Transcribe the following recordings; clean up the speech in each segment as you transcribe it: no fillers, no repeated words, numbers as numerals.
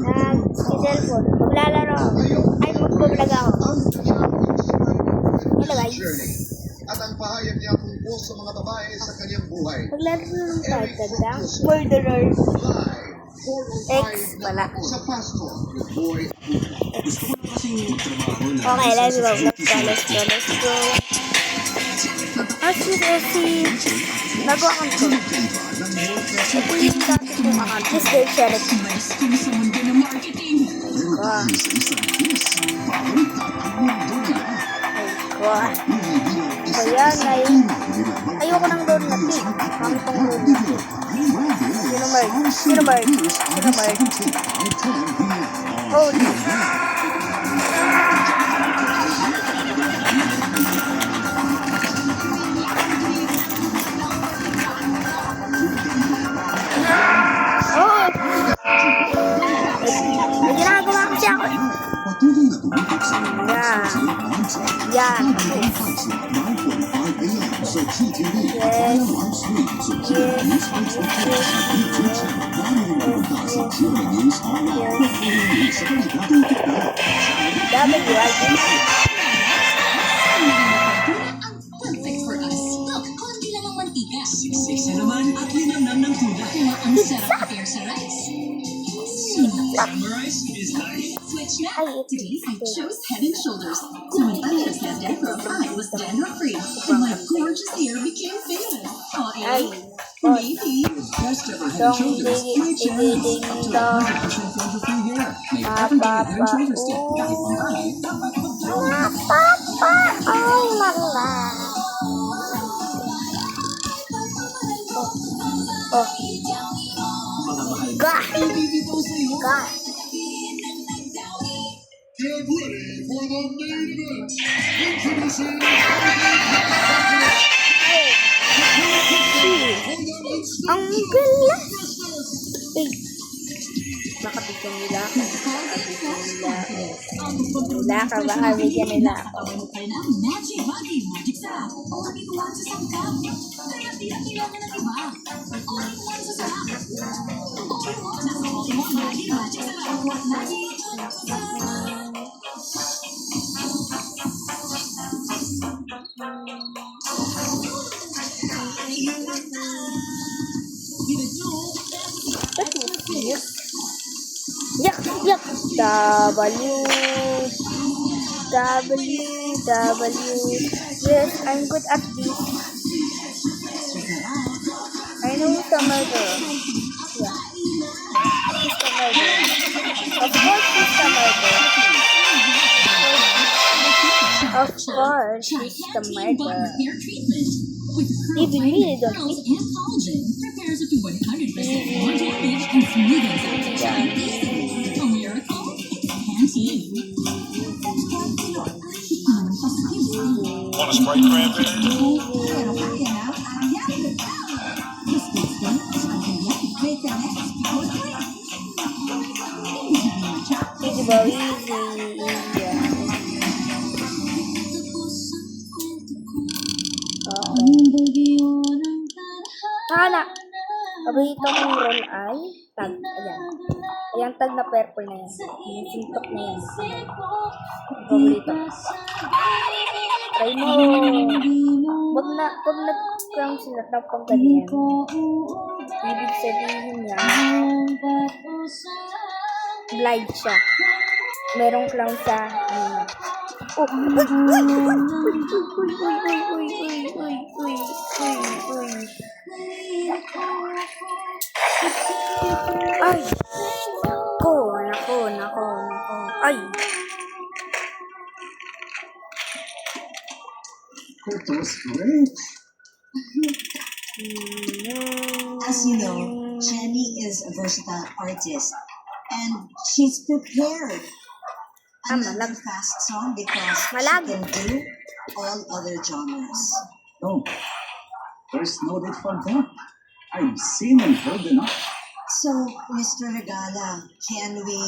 Nag-cellphone. Maglalaro ako. Ay, magbablog ako. Hello guys. At ang pahayag niya tungkol sa mga babae sa kanyang buhay. Maglaro ng tagtag lang. Murderer. X pala. Sa pastor, boy. Okay, let's go. Let's go. Si bago account ko. Ito yung dati kong account. Please go share it. So yan ay ayoko nang doon natin. Kami pang doon natin. Sino bird? Oh, may ginagawa ko siya ako. Yan. Perfect for us. Look, konti lang ang mantika. Siksik naman at linamnam ng tuda. Ang sarap prepare sa rice. Summer rice is nice. Switch now. Today I chose Head and Shoulders. So when others had dandruff, I was dandruff free. And my gorgeous hair became famous. Oh, eh? Maybe. Best ever Head and Shoulders. My channel. Up to 100% dandruff-free hair. May everyday Head and Shoulders stick. Kahit online, dapat Get ready for the main event. Introducing Ang gala. Makapitong nila ako. Wala ka ba? Bigyan nila ako. Magic Body, Magic Sarap. All-in-one sa sangkap. Kaya kailangan ng iba. All-in-one sa sarap. All-in-one sa all-in-one Magic Sarap. Magic. Yak. W. Yes, I'm good at this. I know the murder. Yeah. He's the murder. Of course he's the murder. Of course he's the murder. Even me, don't think. And collagen repairs up to 100% more damage and smoothens out the time easily. A miracle? Pantene. Want a Sprite cranberry? It's very easy. Hala! Paborito kong roll ay tag. Ayan. Ayan tag na purple na yan. Yung sintok na yan. Paborito. Try mo. Wag nag-crown sila tapang ganyan. Ibig sabihin niya, blind siya. Merong clown sa oh. Ay. Nako. Ay. That was great. As you know, Jenny is a versatile artist and she's prepared another fast song because she can do all other genres. Oh, there's no need for that. I've seen and heard enough. So, Mr. Regala, can we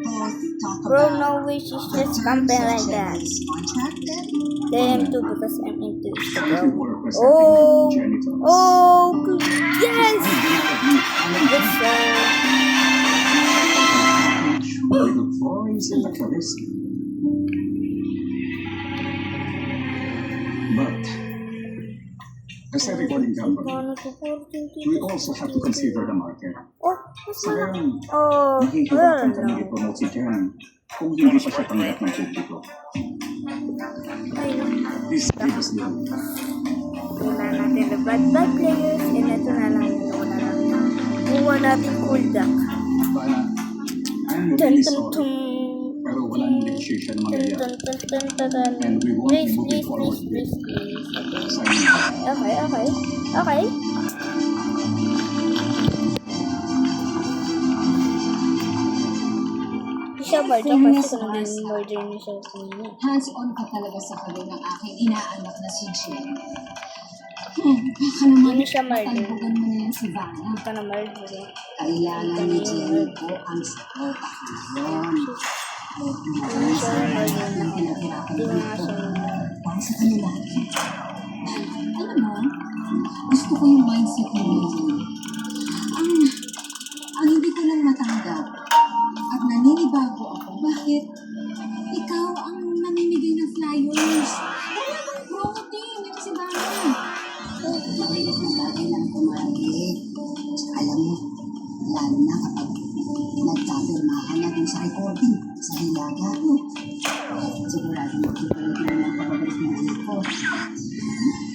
both talk Bro, about no wish is the just terms something of like that. Jenny's contract then? Then too because I'm into Thank you Instagram. for representing Jenny to us. Oh, yes! Yes, sir. boys in the forest. But as a recording company, Paano to 14 we also have to consider the market. Oh, Sa ngayon, oh, mahihirapan well, kami i-promote si Jen kung hindi pa siya tanggap ng publiko. ay, This gives us the wala natin the bad players, and ito na lang, kuha natin cool duck. But I'm Dun, really dun, sorry, dun. pero walang negotiation na Dun, mangyayari. dun, dun, dun, dun, dun. And we won't be Please, moving please, forward please, with please, please. signing. Okay. Siya murder kasi kung hindi murder niya siya kanina. Hands-on ka talaga sa karir ng aking inaanak na si Jen. Baka naman Hindi siya murder. talbugan mo na yan si Vanna. Hindi ka na murder eh. Kailangan ni Jenny ko ang suporta. Hindi siya murder na ako. Pinaghirapan Hindi ko nga ito siya para sa kanila. Alam mo, gusto ko yung mindset mo ngayon. Ang hindi ko lang matanggap at naninibago ako, bakit ikaw ang namimigay ng flyers? Wala kang promo team, ito si Vanna. Maliit na bagay lang kumari. Tsaka alam mo, lalo na kapag nagkapirmahan na dun sa recording, sa hilaga. Sigurado makikita ng pababalik ng anak ko.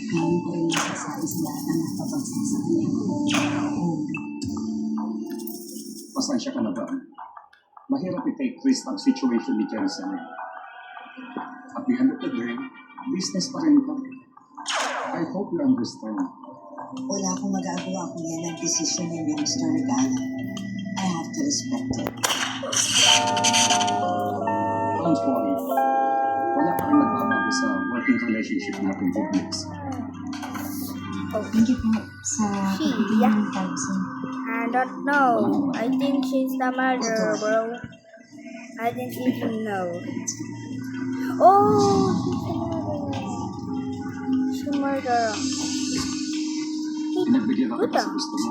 Ngayon ko rin masasabi sa lahat na napabagsak sa kanya. Pasensya ka na ba? Mahirap i-take risk ang situation ni Jensen. At the end of the day, business pa rin ito. I hope you understand. Wala akong magagawa kung yan ang desisyon ni Mr. Regala. I have to respect it. Don't worry. Wala pa rin nagbabago sa working relationship natin with Mix. Thank you po sa Yeah. ng 1,000. I don't know. I think she's the murderer, bro. I think she should know. Oh, she's the murderer. Pinagbigyan ako kasi gusto mo.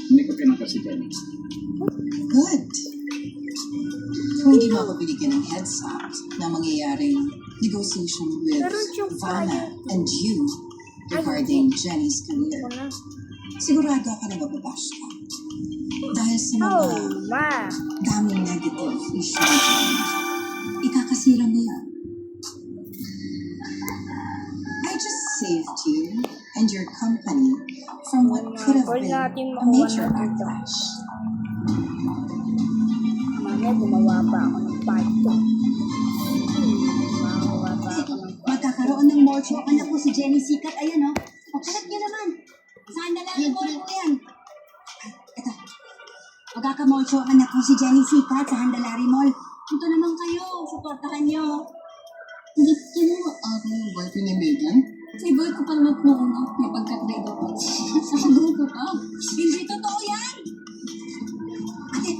Hindi ko pinangkat si Jenny. Good. Kung hindi mo ako binigyan ng heads up na mangyayaring negotiation with Pero yung Vanna and you regarding Jenny's career, Ako na. sigurado ako na mababash ka. Dahil sa mga Oh, ma. daming negative issue ni Jenny, ikakasira mo yan. I just saved you and your company from what could have Pwede been natin a makuha major na dito. backlash. Mamaya gumawa pa ako ng part 2. Gumawa pa ako ng part Magkakaroon ng more show. Anak ko si Jenny Sikat. Ayan o. O, kalat niya naman. Saan na lang yung mall ko yan? Ito. Magkakamall show ang anak ko si Jenny Sikat sa Handalari Mall. Ito naman kayo. Supportahan nyo. Hindi mo ang wife ni Megan? Favorite ko pa naman po may pagka-trade ako. Sasabihin ko pa. Hindi totoo yan. Ate,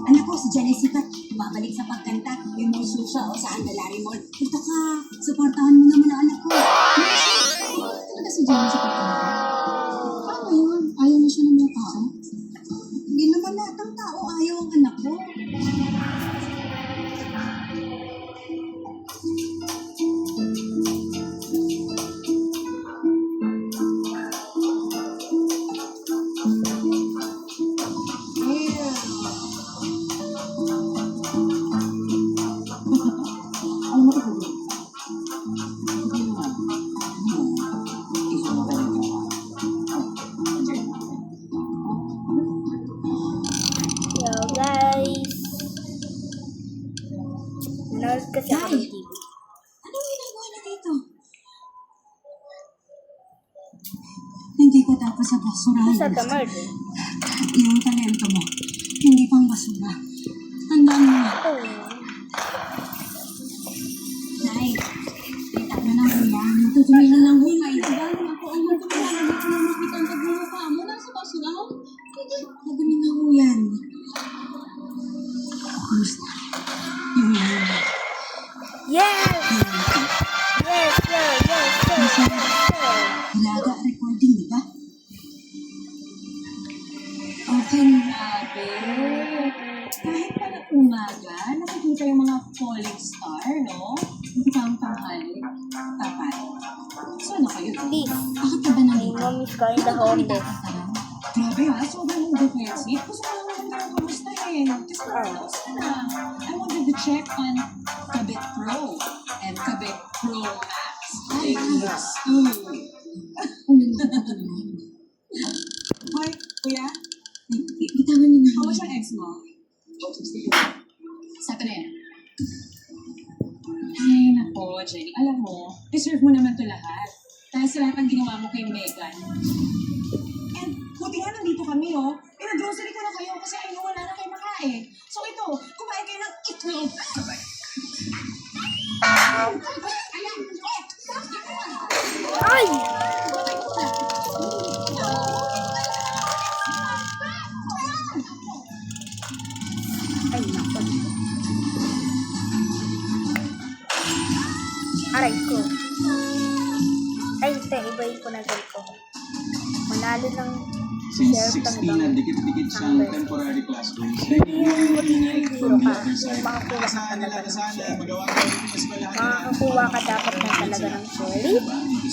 anak ko si Jenny Sikat. Babalik sa pagkanta. May mall show siya o sa Handalari Mall. Punta ka. Supportahan mo naman ang anak ko. Talaga si Jenny sa pagkanta. Paano yun? Ayaw mo siya ng mga tao? Hindi naman lahat ng tao ayaw ang anak ko. Alam mo ko ba? Hindi naman. Ikaw na talaga. Yo, guys. Nanood kasi ako ng TV. Anong ginagawa na dito? Hindi ka dapat sa basurahan. Sa the murder. Yung talento mo, hindi pang basura. Tandaan mo na. Oh. Nay, kita na lang mo yan. Matutumi na lang mo. May dahil ako ang magpapalala dito na makita ang pagmumukha mo. Nasa basurahan? Hindi, madumi na mo yan. Kumusta? Yung yan. Yes! Yes, sir! Yes, sir! Yes, sir! Hilaga recording, di ba? Okay, grabe. Kahit pala umaga, kayong mga falling star, no? Hindi pa ang tanghali. Tapat. So ano kayo? Please. Bakit ka ba My nandito? mom is calling the homeless. Grabe ha, sobrang defensive. Gusto ko lang naman kayo kamusta eh. Kasi close na. I wanted to check on Kabit Pro and Kabit Pro Max. Ay, yes. Hoy, kuya? Bitawan niyo na. Kamusta ang ex mo? Sa ka na yan? Ay, nako, Jenny. Alam mo, deserve mo naman to lahat. Dahil sa lahat ng ginawa mo kay Megan. And buti nga nandito kami, oh. Pina-grocery ko na kayo kasi ayun, wala na kayo makain. So ito, kumain kayo ng itlog. Ay! Ay, naku. Aray ko. Ay, hindi. Ibahin ko na ko. Manalo ng Since sheriff ng 16 ibang na dikit-dikit siyang numbers. temporary classmates. Yung magiging hero From the ka, other side. yung makakuha ka Sana talaga lang, ng sana. sheriff. Magawa ko yung eskwelahan nila. Makakuha ka dapat na talaga ng sheriff. Hindi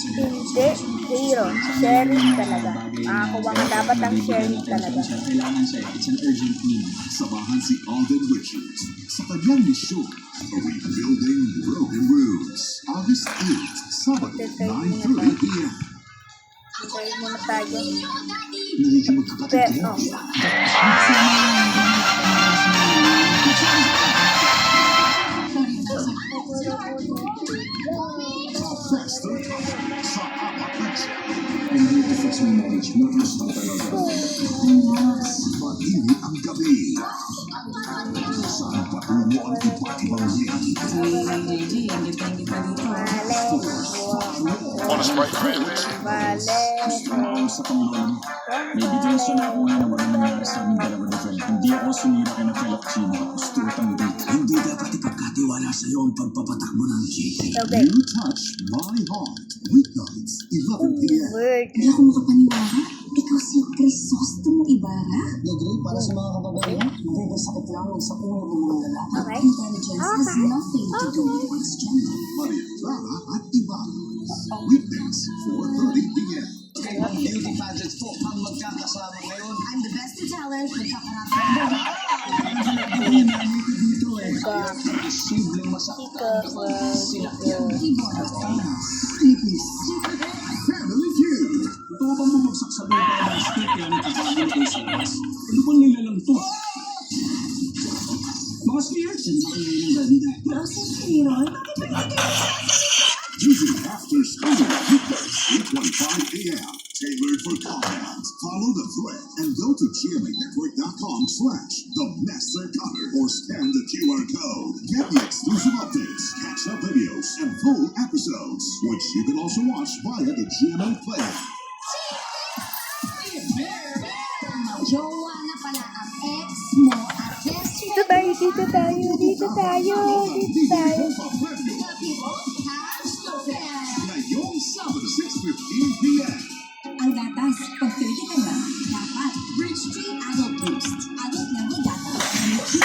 hero. Sheriff talaga. Makakuha ka dapat ng sheriff talaga. Kailangan siya. It's an urgent need. Samahan si Alden Richards sa kanyang misyon, Rebuilding Broken Rooms. August 8, Sabado, 9:30 p.m. Try muna tayo. Nagiging magkapatid Pero, kayo. Faster Cover sa Apakacha. Hindi ito first may marriage. Notice lang talaga. Mainit ang gabi. Saan patungo ang iba't ibang lady? Hey, ang ganda-ganda dito. Want a Sprite Cranberry? Sa Panginoon, may bigyan siya na ako ngayon ng walang nangyari sa aming dalawa ni Fel. Hindi ako sumira kay na Fel at Chino. Gusto ko tang date. Hindi dapat ipagkatiwala sa iyo ang pagpapatakbo ng JK. Okay. You touch my heart. Weeknights, 11 p.m. Word. Hindi ako makapaniwala. Ikaw si Crisostomo Ibarra? Nag-rate para sa mga kababaihan. Magkakasakit lang sa puno ng mga lalaki. Okay. Intelligence has nothing to do with one's gender. Maria Clara at Ibarra. Weekdays, 4:30 p.m. Kaya beauty pageants po ang magkakasama ngayon. I'm the best talent. Magkakarapin. Dito eh. Posibleng masaktan kapag sinakyan. Family Feud. Ito ba bumagsak sa buhay ng script yan at kakagin ko sa labas? Ano bang nilalang to? Mga spirits, hindi ko ngayon ang ganda. Nasa Kiron? Music after school. Weekdays, 8:25 a.m. Tailored for comments. Follow the thread and go to gmanetwork.com/The Master Cutter or scan the QR code. Get the exclusive updates, catch-up videos, and full episodes, which you can also watch via the GMA Player. Jowa na pala ang ex mo at best Dito tayo, dito tayo, dito tayo, dito tayo. Ngayong Sabado, 6:15 p.m. Ang gatas, pag pwede ka na, dapat Bridge Street Adult Boost. Adult level gatas. Boost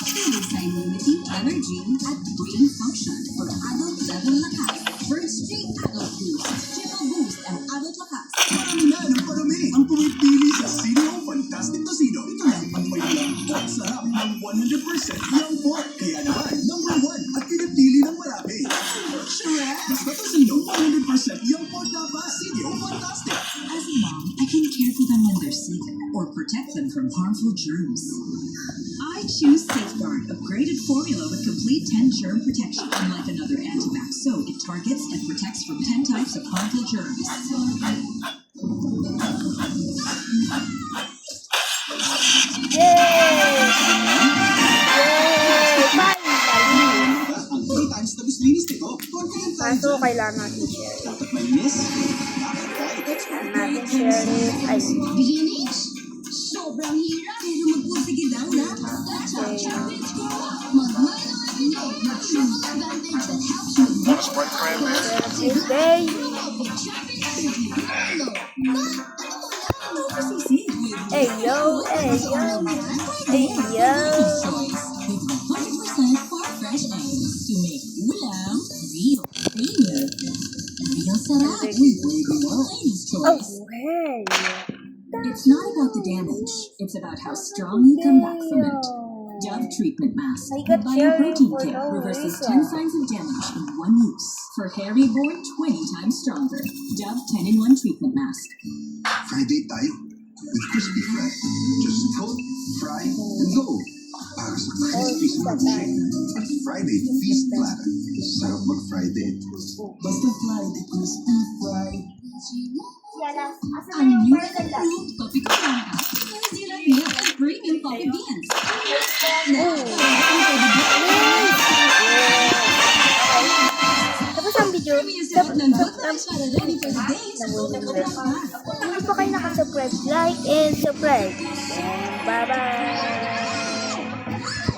tungkol sa immunity, energy, at brain function for adult level lakas. Bridge Street Adult Boost. Triple boost ang adult lakas. Parami na ng parami ang pumipili sa Sino Fantastic Tocino. Ito na ang may lambot sarap ng 100% young pork. Kaya naman, number 1 at pinipili ng marami. Sure, basta Tocino, 100% young pork na ba? Sino Fantastic. As a mom, I can care for them when they're sick or protect them from harmful germs. I choose Safeguard, upgraded formula with complete 10 germ protection. Unlike another antivax, so it targets and protects from 10 types of harmful germs. Yay! Yay! Finally! Ang 3 times na gusto linis nito. Confident tayo Kaso dyan. kailangan natin share. Dapat malinis. Dapat kahit Natin share it. Ay, Bihinis? Sobrang hirap. Pero magpusigid lang na. Want a Sprite Cranberry? this day. Hey yo, hey yo, hey yo. Choice with 100% far sarap. Ladies' Oh, choice. hey. It's not about the damage. It's about how strong you come back from it. Dove Treatment Mask. I got Bioprotein sharing for Kit no reverses reason. 10 signs of damage in one use. For hair reborn 20 times stronger. Dove 10-in-1 Treatment Mask. Friday tayo. With crispy fry. Just coat, fry, and go. Para sa crispy smart shake. At Friday Feast Platter. Sarap mag-Friday. Basta Friday crispy fry. Ang new and improved Kopi Ko Blanca. New Zealand milk and premium coffee beans. Tapos ang video, Creamy ang sarap ng good vibes para ready for the day sa Kopi Ko Blanca. kung hindi pa kayo nakasubscribe, like and subscribe. And bye-bye!